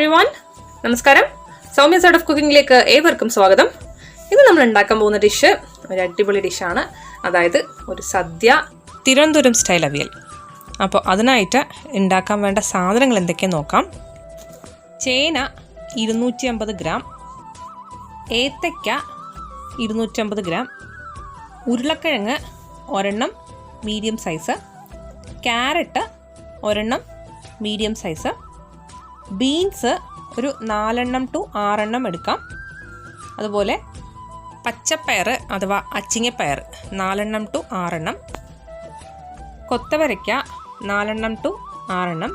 Everyone, നമസ്കാരം. Soumya side of കുക്കിംഗിലേക്ക് ഏവർക്കും സ്വാഗതം. ഇന്ന് നമ്മൾ ഉണ്ടാക്കാൻ പോകുന്ന ഡിഷ് ഒരു അടിപൊളി ഡിഷാണ്. അതായത് ഒരു സദ്യ തിരുവനന്തപുരം സ്റ്റൈൽ അവിയൽ. അപ്പോൾ അതിനായിട്ട് ഉണ്ടാക്കാൻ വേണ്ട സാധനങ്ങൾ എന്തൊക്കെയെന്ന് നോക്കാം. ചേന 250 ഗ്രാം, ഏത്തയ്ക്ക 250 ഗ്രാം, ഉരുളക്കിഴങ്ങ് ഒരെണ്ണം മീഡിയം സൈസ്, ക്യാരറ്റ് ഒരെണ്ണം മീഡിയം സൈസ്, ബീൻസ് ഒരു 4 to 6 എടുക്കാം. അതുപോലെ പച്ചപ്പയർ അഥവാ അച്ചിങ്ങപ്പയർ 4 to 6, കൊത്തവരയ്ക്ക 4 to 6.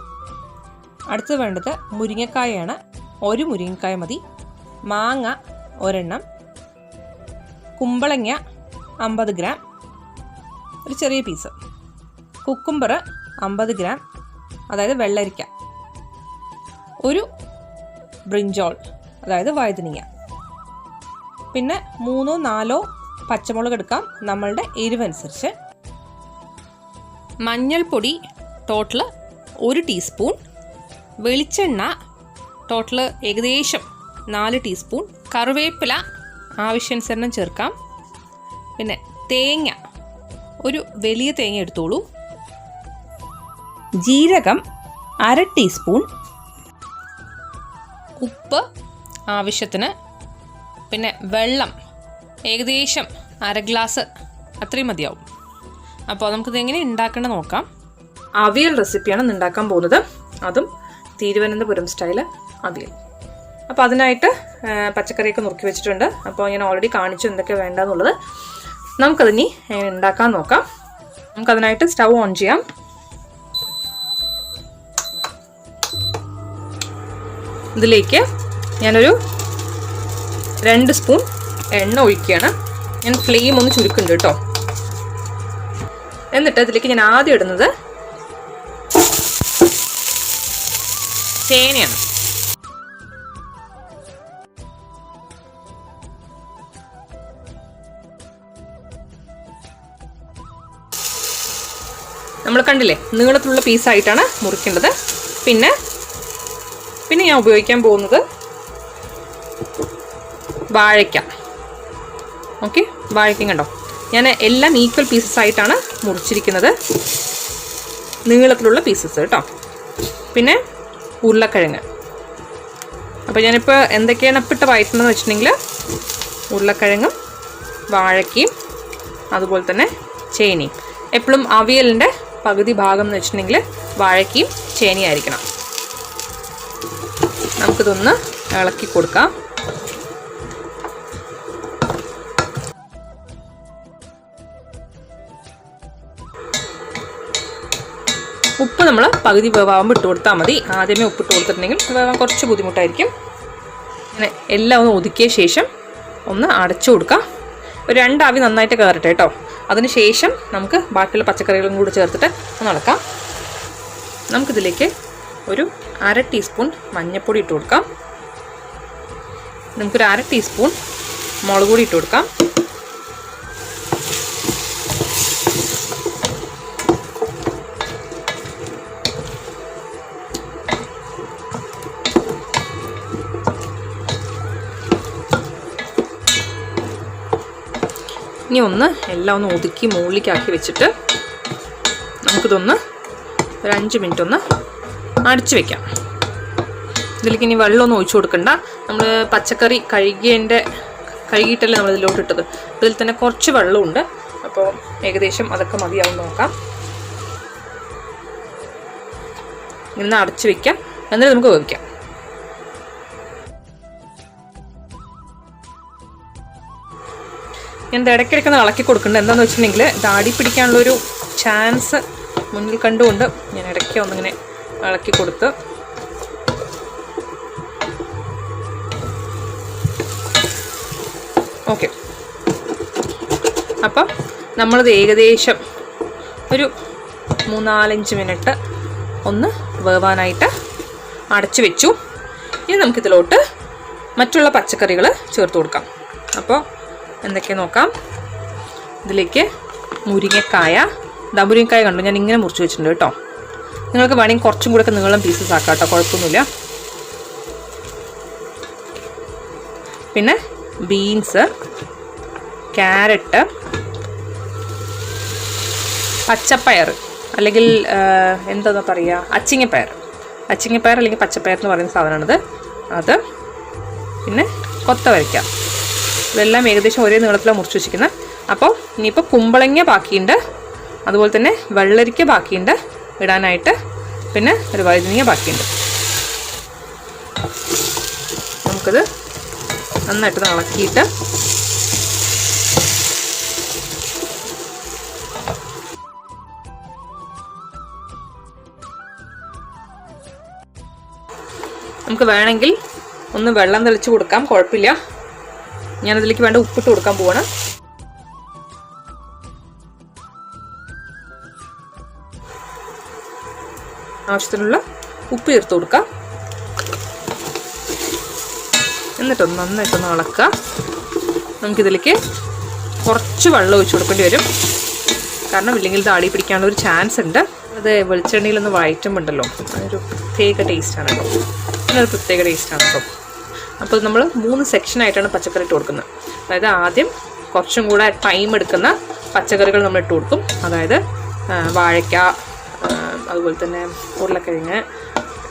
അടുത്ത് വേണ്ടത് മുരിങ്ങക്കായാണ്, ഒരു മുരിങ്ങക്കായ മതി. മാങ്ങ ഒരെണ്ണം, കുമ്പളങ്ങ 50 ഗ്രാം, ഒരു ചെറിയ പീസ്, കുക്കുംബർ 50 ഗ്രാം, അതായത് വെള്ളരിക്ക, ഒരു ബ്രിഞ്ചോൾ അതായത് വഴുതനങ്ങ, പിന്നെ 3-4 പച്ചമുളക് എടുക്കാം നമ്മളുടെ എരിവനുസരിച്ച്. മഞ്ഞൾപ്പൊടി ടോട്ടൽ 1 ടീസ്പൂൺ, വെളിച്ചെണ്ണ ടോട്ടൽ ഏകദേശം 4 ടീസ്പൂൺ, കറിവേപ്പില ആവശ്യാനുസരണം ചേർക്കാം. പിന്നെ തേങ്ങ ഒരു വലിയ തേങ്ങ എടുത്തോളൂ, ജീരകം 1/2 ടീസ്പൂൺ, ഉപ്പ് ആവശ്യത്തിന്, പിന്നെ വെള്ളം ഏകദേശം 1/2 ഗ്ലാസ് അത്രയും മതിയാവും. അപ്പോൾ നമുക്കിത് എങ്ങനെ ഉണ്ടാക്കണം നോക്കാം. അവിയൽ റെസിപ്പിയാണ് ഇന്ന് ഉണ്ടാക്കാൻ പോകുന്നത്, അതും തിരുവനന്തപുരം സ്റ്റൈല് അവിയൽ. അപ്പോൾ അതിനായിട്ട് പച്ചക്കറിയൊക്കെ നുറുക്കി വെച്ചിട്ടുണ്ട്. അപ്പോൾ ഞാൻ ഓൾറെഡി കാണിച്ചു എന്തൊക്കെ വേണ്ടതെന്നുള്ളത്. നമുക്കതിനി ഉണ്ടാക്കാൻ നോക്കാം. നമുക്കതിനായിട്ട് സ്റ്റൗ ഓൺ ചെയ്യാം. ഇതിലേക്ക് ഞാനൊരു 2 സ്പൂൺ എണ്ണ ഒഴിക്കുകയാണ്. ഞാൻ ഫ്ലെയിം ഒന്ന് ചുരുക്കുന്നുണ്ട് കേട്ടോ. എന്നിട്ട് ഇതിലേക്ക് ഞാൻ ആദ്യം ഇടുന്നത് ചേനയാണ്. നമ്മൾ കണ്ടില്ലേ, നീളത്തിലുള്ള പീസായിട്ടാണ് മുറിക്കേണ്ടത്. പിന്നെ ഞാൻ ഉപയോഗിക്കാൻ പോകുന്നത് വാഴയ്ക്ക. ഓക്കെ, വാഴയ്ക്ക കണ്ടോ, ഞാൻ എല്ലാം ഈക്വൽ പീസസ് ആയിട്ടാണ് മുറിച്ചിരിക്കുന്നത്, നീളത്തിലുള്ള പീസസ് കേട്ടോ. പിന്നെ ഉരുളക്കിഴങ്ങ്. അപ്പോൾ ഞാനിപ്പോൾ എന്തൊക്കെയാണ് ഇപ്പിട്ട് വഴറ്റുന്നതെന്ന് വെച്ചിട്ടുണ്ടെങ്കിൽ ഉരുളക്കിഴങ്ങും വാഴയ്ക്കയും അതുപോലെ തന്നെ ചേനയും. എപ്പോഴും അവിയലിൻ്റെ പകുതി ഭാഗം എന്ന് വെച്ചിട്ടുണ്ടെങ്കിൽ വാഴയ്ക്കയും ചേനയായിരിക്കണം. നമുക്കിതൊന്ന് ഇളക്കി കൊടുക്കാം. ഉപ്പ് നമ്മൾ പകുതി വേവാകുമ്പോൾ ഇട്ട് കൊടുത്താൽ മതി. ആദ്യമേ ഉപ്പിട്ട് കൊടുത്തിട്ടുണ്ടെങ്കിൽ വേവാൻ കുറച്ച് ബുദ്ധിമുട്ടായിരിക്കും. അങ്ങനെ എല്ലാം ഒന്ന് ഒതുക്കിയ ശേഷം ഒന്ന് അടച്ചു കൊടുക്കാം. ഒരു 2 ആവി നന്നായിട്ട് കയറട്ടെ കേട്ടോ. അതിന് ശേഷം നമുക്ക് ബാക്കിയുള്ള പച്ചക്കറികളും കൂടി ചേർത്തിട്ട് ഒന്ന് ഇളക്കാം. നമുക്കിതിലേക്ക് ഒരു 1/2 ടീസ്പൂൺ മഞ്ഞൾപ്പൊടി ഇട്ട് കൊടുക്കാം. നമുക്കൊരു 1/2 ടീസ്പൂൺ മുളക് പൊടി ഇട്ട് കൊടുക്കാം. ഇനി ഒന്ന് എല്ലാം ഒന്ന് ഒതുക്കി മുകളിലേക്കാക്കി വെച്ചിട്ട് നമുക്കിതൊന്ന് ഒരു 5 മിനിറ്റ് ഒന്ന് അടച്ചു വെക്കാം. ഇതിലേക്ക് ഇനി വെള്ളമൊന്നും ഒഴിച്ചു കൊടുക്കണ്ട. നമ്മൾ പച്ചക്കറി കഴുകിയിട്ടല്ലേ നമ്മൾ ഇതിലോട്ട് ഇട്ടത്. ഇതിൽ തന്നെ കുറച്ച് വെള്ളമുണ്ട്. അപ്പോൾ ഏകദേശം അതൊക്കെ മതിയാവും നോക്കാം. ഇന്ന് അടച്ചു വെക്കാം, എന്നിട്ട് നമുക്ക് വേവിക്കാം. ഞാൻ ഇടയ്ക്കിടയ്ക്കൊന്ന് ഇളക്കി കൊടുക്കുന്നുണ്ട്. എന്താണെന്ന് വെച്ചിട്ടുണ്ടെങ്കിൽ ഇത് അടി പിടിക്കാനുള്ളൊരു ചാൻസ് മുന്നിൽ കണ്ടുകൊണ്ട് ഞാൻ ഇടയ്ക്ക് ഒന്നിങ്ങനെ ഇളക്കി കൊടുത്ത് ഓക്കെ. അപ്പം നമ്മളിത് ഏകദേശം ഒരു 3-4 മിനിറ്റ് ഒന്ന് വേവാനായിട്ട് അടച്ചു വെച്ചു. ഇനി നമുക്കിതിലോട്ട് മറ്റുള്ള പച്ചക്കറികൾ ചേർത്ത് കൊടുക്കാം. അപ്പോൾ എന്തൊക്കെ നോക്കാം. ഇതിലേക്ക് മുരിങ്ങക്കായ കണ്ടു ഞാൻ ഇങ്ങനെ മുറിച്ച് വെച്ചിട്ടുണ്ട് കേട്ടോ. നിങ്ങൾക്ക് വേണമെങ്കിൽ കുറച്ചും കൂടെ ഒക്കെ നീളം പീസസ് ആക്കാം കേട്ടോ, കുഴപ്പമൊന്നുമില്ല. പിന്നെ ബീൻസ്, ക്യാരറ്റ്, പച്ചപ്പയർ അല്ലെങ്കിൽ എന്താ പറയുക, അച്ചിങ്ങപ്പയർ അല്ലെങ്കിൽ പച്ചപ്പയർ എന്ന് പറയുന്ന സാധനമാണിത്. അത് പിന്നെ കൊത്തവരയ്ക്ക, ഇതെല്ലാം ഏകദേശം ഒരേ നീളത്തിലാണ് മുറിച്ച് വെച്ചിരിക്കുന്നത്. അപ്പോൾ ഇനിയിപ്പോൾ കുമ്പളങ്ങ ബാക്കിയുണ്ട്, അതുപോലെ തന്നെ വെള്ളരിക്ക ബാക്കിയുണ്ട് ഇടാനായിട്ട്, പിന്നെ ഒരു വഴുതനങ്ങ ബാക്കിയുണ്ട്. നമുക്കത് നന്നായിട്ട് ഇളക്കിയിട്ട് നമുക്ക് വേണമെങ്കിൽ ഒന്ന് വെള്ളം തെളിച്ച് കൊടുക്കാം, കുഴപ്പമില്ല. ഞാനതിലേക്ക് വേണ്ട ഉപ്പിട്ട് കൊടുക്കാൻ പോവാണ്. ആവശ്യത്തിനുള്ള ഉപ്പ് ചേർത്ത് കൊടുക്കാം. എന്നിട്ടൊന്ന് നന്നായിട്ടൊന്ന് ഇളക്കുക. നമുക്കിതിലേക്ക് കുറച്ച് വെള്ളം ഒഴിച്ച് കൊടുക്കേണ്ടി വരും, കാരണം ഇല്ലെങ്കിൽ ഇത് അടി പിടിക്കാനുള്ള ഒരു ചാൻസ് ഉണ്ട്. അത് വെളിച്ചെണ്ണയിലൊന്ന് വഴറ്റുമ്പോണ്ടല്ലോ അതൊരു പ്രത്യേക ടേസ്റ്റാണ് കേട്ടോ, അതിനൊരു പ്രത്യേക ടേസ്റ്റാണ് കേട്ടോ. അപ്പോൾ നമ്മൾ 3 സെക്ഷനായിട്ടാണ് പച്ചക്കറി ഇട്ട് കൊടുക്കുന്നത്. അതായത് ആദ്യം കുറച്ചും കൂടെ ടൈം എടുക്കുന്ന പച്ചക്കറികൾ നമ്മൾ ഇട്ട് കൊടുക്കും. അതായത് വാഴയ്ക്ക, അതുപോലെ തന്നെ ഉരുളക്കിഴങ്ങ്,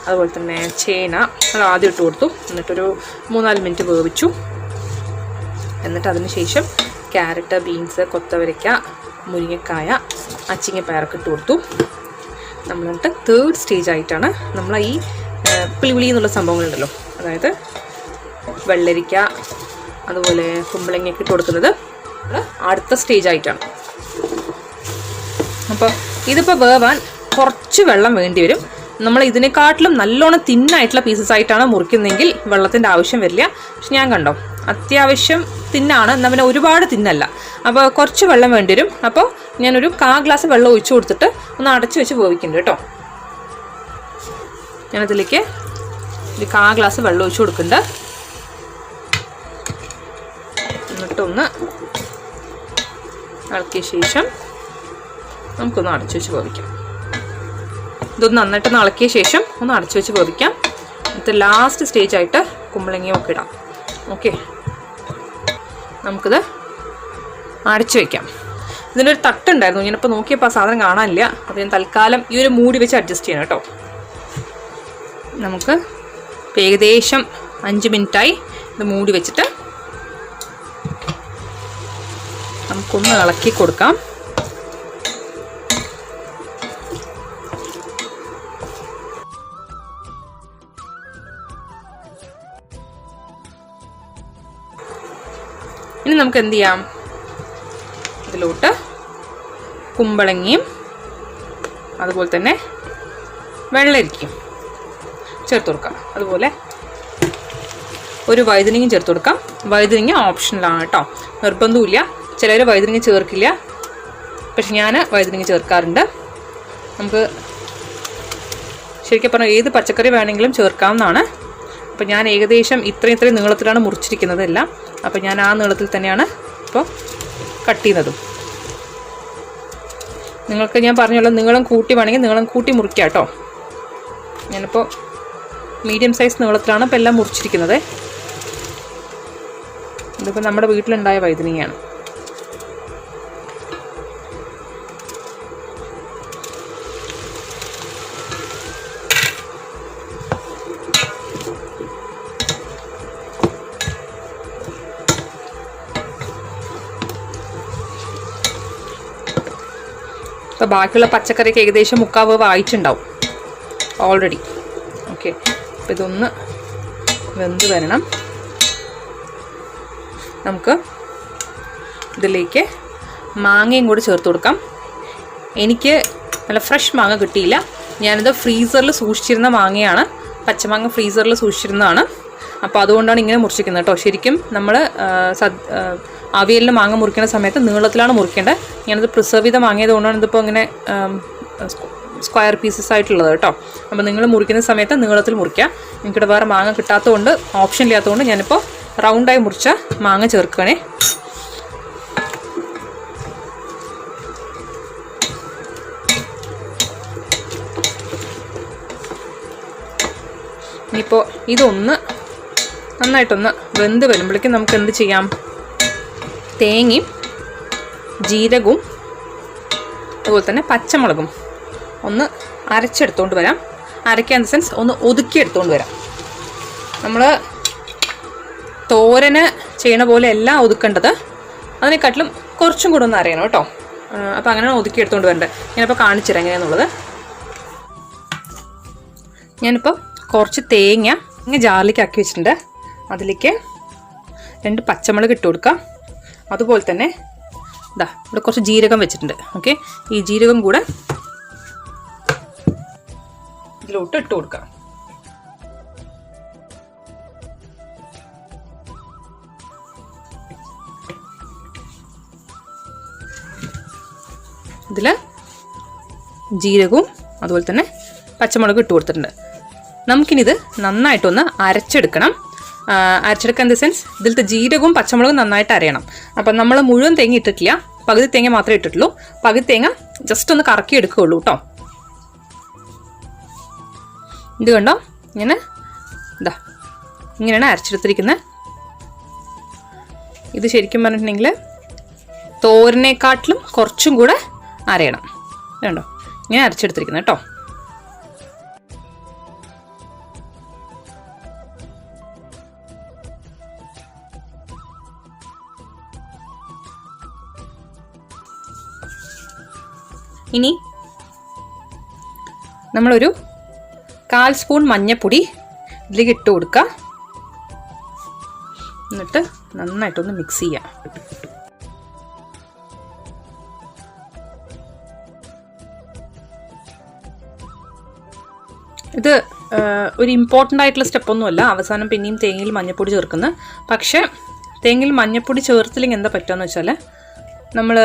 അതുപോലെ തന്നെ ചേന, അത് ആദ്യം ഇട്ട് കൊടുത്തു. എന്നിട്ടൊരു 3-4 മിനിറ്റ് വേവിച്ചു. എന്നിട്ട് അതിന് ശേഷം ക്യാരറ്റ്, ബീൻസ്, കൊത്തവരയ്ക്ക, മുരിങ്ങക്കായ, അച്ചിങ്ങപ്പയറൊക്കെ ഇട്ട് കൊടുത്തു. നമ്മളിട്ട് 3rd സ്റ്റേജായിട്ടാണ് നമ്മൾ ഈ പുളിപുളി എന്നുള്ള സംഭവങ്ങളുണ്ടല്ലോ, അതായത് വെള്ളരിക്ക അതുപോലെ കുമ്പളങ്ങയൊക്കെ ഇട്ട് കൊടുക്കുന്നത് അടുത്ത സ്റ്റേജായിട്ടാണ്. അപ്പോൾ ഇതിപ്പോൾ വേവാൻ കുറച്ച് വെള്ളം വേണ്ടി വരും. നമ്മൾ ഇതിനെക്കാട്ടിലും നല്ലോണം തിന്നായിട്ടുള്ള പീസസ് ആയിട്ടാണ് മുറിക്കുന്നതെങ്കിൽ വെള്ളത്തിൻ്റെ ആവശ്യം വരില്ല. പക്ഷെ ഞാൻ കണ്ടോ അത്യാവശ്യം തിന്നാണ്, എന്നാൽ പിന്നെ ഒരുപാട് തിന്നല്ല. അപ്പോൾ കുറച്ച് വെള്ളം വേണ്ടി വരും. അപ്പോൾ ഞാനൊരു 1/4 ഗ്ലാസ് വെള്ളം ഒഴിച്ചു കൊടുത്തിട്ട് ഒന്ന് അടച്ചു വെച്ച് വേവിക്കുന്നുണ്ട് കേട്ടോ. ഞാനതിലേക്ക് ഒരു 1/4 ഗ്ലാസ് വെള്ളം ഒഴിച്ചു കൊടുക്കുന്നുണ്ട്. എന്നിട്ടൊന്ന് ഇളക്കിയ ശേഷം നമുക്കൊന്ന് അടച്ചു വെച്ച് വേവിക്കാം. ഇതൊന്ന് നന്നായിട്ടൊന്ന് ഇളക്കിയ ശേഷം ഒന്ന് അടച്ചു വെച്ച് വേവിക്കാം. എന്നിട്ട് ലാസ്റ്റ് സ്റ്റേജായിട്ട് കുമ്പളങ്ങയും ഒക്കെ ഇടാം. ഓക്കെ, നമുക്കിത് അടച്ചു വയ്ക്കാം. ഇതിനൊരു തട്ടുണ്ടായിരുന്നു, ഞാനിപ്പോൾ നോക്കിയപ്പോൾ ആ സാധനം കാണാനില്ല. അപ്പോൾ ഞാൻ തൽക്കാലം ഈ ഒരു മൂടി വെച്ച് അഡ്ജസ്റ്റ് ചെയ്യണം കേട്ടോ. നമുക്ക് ഏകദേശം 5 മിനിറ്റായി ഇത് മൂടി വെച്ചിട്ട് നമുക്കൊന്ന് ഇളക്കി കൊടുക്കാം. ഇനി നമുക്ക് എന്ത് ചെയ്യാം, ഇതിലോട്ട് കുമ്പളങ്ങയും അതുപോലെ തന്നെ വെള്ളരിക്കയും ചേർത്ത് കൊടുക്കാം. അതുപോലെ ഒരു വഴുതനങ്ങയും ചേർത്ത് കൊടുക്കാം. വഴുതനങ്ങ ഓപ്ഷണലാണ് കേട്ടോ, നിർബന്ധമില്ല. ചിലർ വഴുതനങ്ങ ചേർക്കില്ല, പക്ഷെ ഞാൻ വഴുതനങ്ങ ചേർക്കാറുണ്ട്. നമുക്ക് ശരിക്കും പറഞ്ഞാൽ ഏത് പച്ചക്കറി വേണമെങ്കിലും ചേർക്കാവുന്നതാണ്. അപ്പോൾ ഞാൻ ഏകദേശം ഇത്രയും നീളത്തിലാണ് മുറിച്ചിരിക്കുന്നത് എല്ലാം. അപ്പോൾ ഞാൻ ആ നീളത്തിൽ തന്നെയാണ് ഇപ്പോൾ കട്ട് ചെയ്യുന്നതും. നിങ്ങൾക്ക് ഞാൻ പറഞ്ഞല്ലോ നീളം കൂട്ടി വേണമെങ്കിൽ നീളം കൂട്ടി മുറിക്കാം കേട്ടോ. ഞാനിപ്പോൾ മീഡിയം സൈസ് നീളത്തിലാണ് ഇപ്പോൾ എല്ലാം മുറിച്ചിരിക്കുന്നത്. ഇതിപ്പോൾ നമ്മുടെ വീട്ടിലുണ്ടായ വഴുതനങ്ങയാണ്. അപ്പോൾ ബാക്കിയുള്ള പച്ചക്കറിക്ക് ഏകദേശം 3/4 വേവ് ആയിട്ടുണ്ടാവും ഓൾറെഡി. ഓക്കെ, അപ്പോൾ ഇതൊന്ന് വെന്ത് വരണം. നമുക്ക് ഇതിലേക്ക് മാങ്ങയും കൂടി ചേർത്ത് കൊടുക്കാം. എനിക്ക് നല്ല ഫ്രഷ് മാങ്ങ കിട്ടിയില്ല, ഞാനിത് ഫ്രീസറിൽ സൂക്ഷിച്ചിരുന്ന മാങ്ങയാണ്. പച്ചമാങ്ങ ഫ്രീസറിൽ സൂക്ഷിച്ചിരുന്നതാണ്. അപ്പോൾ അതുകൊണ്ടാണ് ഇങ്ങനെ മുറിച്ചിരിക്കുന്നത് കേട്ടോ. ശരിക്കും നമ്മൾ അവിയലിൽ മാങ്ങ മുറിക്കുന്ന സമയത്ത് നീളത്തിലാണ് മുറിക്കേണ്ടത്. ഞാനത് പ്രിസർവ് ചെയ്ത മാങ്ങയതുകൊണ്ടാണ് ഇതിപ്പോൾ ഇങ്ങനെ സ്ക്വയർ പീസസ് ആയിട്ടുള്ളത് കേട്ടോ. അപ്പോൾ നിങ്ങൾ മുറിക്കുന്ന സമയത്ത് നീളത്തിൽ മുറിക്കുക. എനിക്കിവിടെ വേറെ മാങ്ങ കിട്ടാത്തതുകൊണ്ട്, ഓപ്ഷൻ ഇല്ലാത്തതുകൊണ്ട് ഞാനിപ്പോൾ റൗണ്ടായി മുറിച്ച മാങ്ങ ചേർക്കണേ. ഇനിയിപ്പോൾ ഇതൊന്ന് നന്നായിട്ടൊന്ന് വെന്ത് വരുമ്പോഴേക്കും നമുക്ക് എന്ത് ചെയ്യാം, തേങ്ങയും ജീരകവും അതുപോലെ തന്നെ പച്ചമുളകും ഒന്ന് അരച്ചെടുത്തുകൊണ്ട് വരാം. അരയ്ക്കാൻ ഇൻ ദ സെൻസ് ഒന്ന് ഒതുക്കിയെടുത്തുകൊണ്ട് വരാം. നമ്മൾ തോരന് ചെയ്യണ പോലെ എല്ലാം ഒതുക്കേണ്ടത്, അതിനെക്കാട്ടിലും കുറച്ചും കൂടെ ഒന്ന് അരയണം കേട്ടോ. അപ്പോൾ അങ്ങനെയാണ് ഒതുക്കിയെടുത്തുകൊണ്ട് വരേണ്ടത്. ഞാനിപ്പോൾ കാണിച്ചു തരാം എങ്ങനെയാണെന്നുള്ളത്. ഞാനിപ്പോൾ കുറച്ച് തേങ്ങ ജാറിലേക്ക് ആക്കി വെച്ചിട്ടുണ്ട്. അതിലേക്ക് 2 പച്ചമുളക് ഇട്ട് കൊടുക്കാം. അതുപോലെ തന്നെ ഇവിടെ കുറച്ച് ജീരകം വെച്ചിട്ടുണ്ട്. ഓക്കെ, ഈ ജീരകം കൂടെ ഇതിലോട്ട് ഇട്ട് കൊടുക്കാം. ഇതിൽ ജീരകവും അതുപോലെ തന്നെ പച്ചമുളക് ഇട്ട് കൊടുത്തിട്ടുണ്ട്. നമുക്കിനിത് നന്നായിട്ടൊന്ന് അരച്ചെടുക്കണം. അരച്ചെടുക്കാൻ ഇൻ ദ സെൻസ് ഇതിലത്തെ ജീരകവും പച്ചമുളകും നന്നായിട്ട് അരയണം. അപ്പം നമ്മൾ മുഴുവൻ തേങ്ങ ഇട്ടിട്ടില്ല, പകുതി തേങ്ങ മാത്രമേ ഇട്ടിട്ടുള്ളൂ. പകുതി തേങ്ങ ജസ്റ്റ് ഒന്ന് കറക്കി എടുക്കുകയുള്ളൂ കേട്ടോ. ഇത് കണ്ടോ, ഇങ്ങനെയാണ് അരച്ചെടുത്തിരിക്കുന്നത്. ഇത് ശരിക്കും പറഞ്ഞിട്ടുണ്ടെങ്കിൽ തോരനേക്കാട്ടിലും കുറച്ചും കൂടെ അരയണം. കണ്ടോ, ഇങ്ങനെ അരച്ചെടുത്തിരിക്കുന്നത് കേട്ടോ. ഇനി നമ്മളൊരു 1/4 സ്പൂൺ മഞ്ഞൾപ്പൊടി ഇതിലേക്ക് ഇട്ട് കൊടുക്കുക. എന്നിട്ട് നന്നായിട്ടൊന്ന് മിക്സ് ചെയ്യാം. ഇത് ഒരു ഇമ്പോർട്ടൻ്റ് ആയിട്ടുള്ള സ്റ്റെപ്പൊന്നുമല്ല. അവസാനം പിന്നെയും തേങ്ങയിൽ മഞ്ഞൾപ്പൊടി ചേർക്കുന്നത്. പക്ഷേ തേങ്ങയിൽ മഞ്ഞൾപ്പൊടി ചേർത്തില്ലെങ്കിൽ എന്താ പറ്റുകയെന്ന് വെച്ചാൽ, നമ്മൾ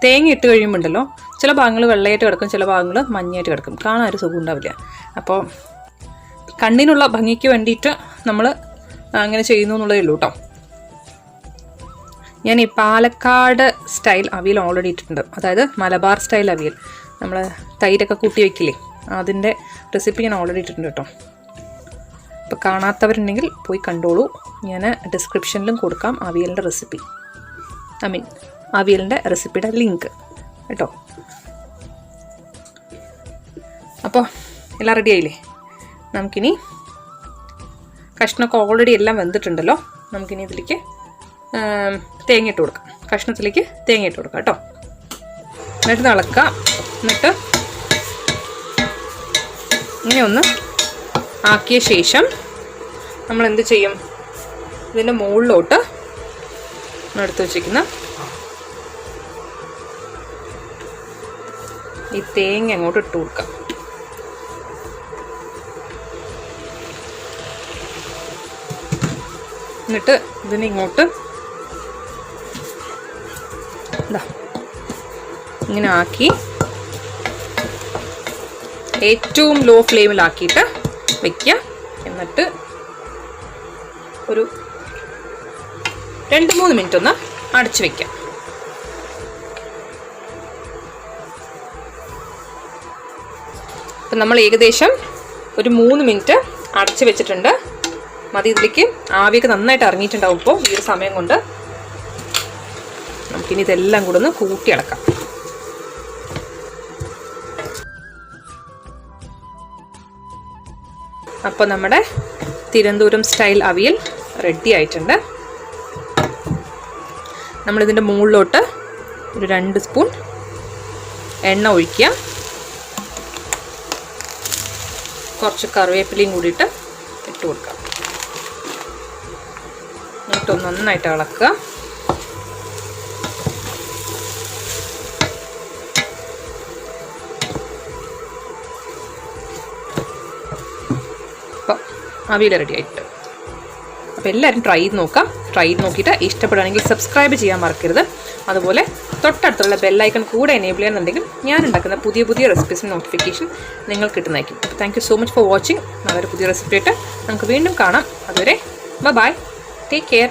തേങ്ങ ഇട്ട് കഴിയുമ്പോണ്ടല്ലോ ചില ഭാഗങ്ങൾ വെള്ളയായിട്ട് കിടക്കും, ചില ഭാഗങ്ങൾ മഞ്ഞയായിട്ട് കിടക്കും. കാണാൻ ഒരു സുഖം ഉണ്ടാവില്ല. അപ്പോൾ കണ്ണിനുള്ള ഭംഗിക്ക് വേണ്ടിയിട്ട് നമ്മൾ അങ്ങനെ ചെയ്യുന്നു എന്നുള്ളതേ ഉള്ളൂ കേട്ടോ. ഞാൻ ഈ പാലക്കാട് സ്റ്റൈൽ അവിയൽ ഓൾറെഡി ഇട്ടിട്ടുണ്ട്. അതായത് മലബാർ സ്റ്റൈൽ അവിയൽ, നമ്മൾ തൈരൊക്കെ കൂട്ടി വയ്ക്കില്ലേ, അതിൻ്റെ റെസിപ്പി ഞാൻ ഓൾറെഡി ഇട്ടിട്ടുണ്ട് കേട്ടോ. അപ്പോൾ കാണാത്തവരുണ്ടെങ്കിൽ പോയി കണ്ടോളൂ. ഞാൻ ഡിസ്ക്രിപ്ഷനിലും കൊടുക്കാം അവിയലിൻ്റെ റെസിപ്പി, അവിയലിൻ്റെ റെസിപ്പിയുടെ ലിങ്ക് കേട്ടോ. അപ്പോൾ എല്ലാം റെഡി ആയില്ലേ? നമുക്കിനി കഷ്ണമൊക്കെ ഓൾറെഡി എല്ലാം വെന്തിട്ടുണ്ടല്ലോ. നമുക്കിനി ഇതിലേക്ക് തേങ്ങ ഇട്ട് കൊടുക്കാം. കഷ്ണത്തിലേക്ക് തേങ്ങ ഇട്ട് കൊടുക്കാം കേട്ടോ. എന്നിട്ട് ഇളക്കാം. എന്നിട്ട് ഇങ്ങനെ ഒന്ന് ആക്കിയ ശേഷം നമ്മൾ എന്ത് ചെയ്യും, ഇതിൻ്റെ മുകളിലോട്ട് എടുത്ത് വെച്ചിരിക്കുന്ന ഈ തേങ്ങ അങ്ങോട്ട് ഇട്ട് കൊടുക്കാം. എന്നിട്ട് ഇതിനെ ഇങ്ങോട്ട് ഇങ്ങനെ ആക്കി ഏറ്റവും ലോ ഫ്ലെയിമിലാക്കിയിട്ട് വെക്കുക. എന്നിട്ട് ഒരു 2-3 മിനിറ്റ് ഒന്ന് അടച്ചു വെക്കാം. അപ്പം നമ്മൾ ഏകദേശം ഒരു 3 മിനിറ്റ് അടച്ചു വെച്ചിട്ടുണ്ട്. മതി. ഇതിലേക്ക് ആവിയൊക്കെ നന്നായിട്ട് ഇറങ്ങിയിട്ടുണ്ടാവും. ഇപ്പോൾ ഈ ഒരു സമയം കൊണ്ട് നമുക്കിനി ഇതെല്ലാം കൂടെ ഒന്ന് കൂട്ടി ഇളക്കാം. അപ്പോൾ നമ്മുടെ തിരുവനന്തപുരം സ്റ്റൈൽ അവിയൽ റെഡി ആയിട്ടുണ്ട്. നമ്മളിതിൻ്റെ മുകളിലോട്ട് ഒരു 2 സ്പൂൺ എണ്ണ ഒഴിക്കുക. കുറച്ച് കറിവേപ്പിലയും കൂടിയിട്ട് ഇട്ട് കൊടുക്കാം. എന്നിട്ടൊന്ന് നന്നായിട്ട് ഇളക്കുക. അപ്പോൾ അവിയൽ റെഡി ആയിട്ട്. അപ്പോൾ എല്ലാവരും ട്രൈ ചെയ്ത് നോക്കാം. ട്രൈ ചെയ്ത് നോക്കിയിട്ട് ഇഷ്ടപ്പെടുകയാണെങ്കിൽ സബ്സ്ക്രൈബ് ചെയ്യാൻ മറക്കരുത്. അതുപോലെ തൊട്ടടുത്തുള്ള ബെല്ലൈക്കൺ കൂടെ എനേബിൾ ചെയ്യാനുണ്ടെങ്കിൽ ഞാൻ ഉണ്ടാക്കുന്ന പുതിയ പുതിയ റെസിപ്പീസിൻ്റെ നോട്ടിഫിക്കേഷൻ നിങ്ങൾ കിട്ടുന്നതായിരിക്കും. അപ്പോൾ thank you so much for watching. നല്ലൊരു പുതിയ റെസിപ്പി ആയിട്ട് നമുക്ക് വീണ്ടും കാണാം. അതുവരെ ബൈ. Take care.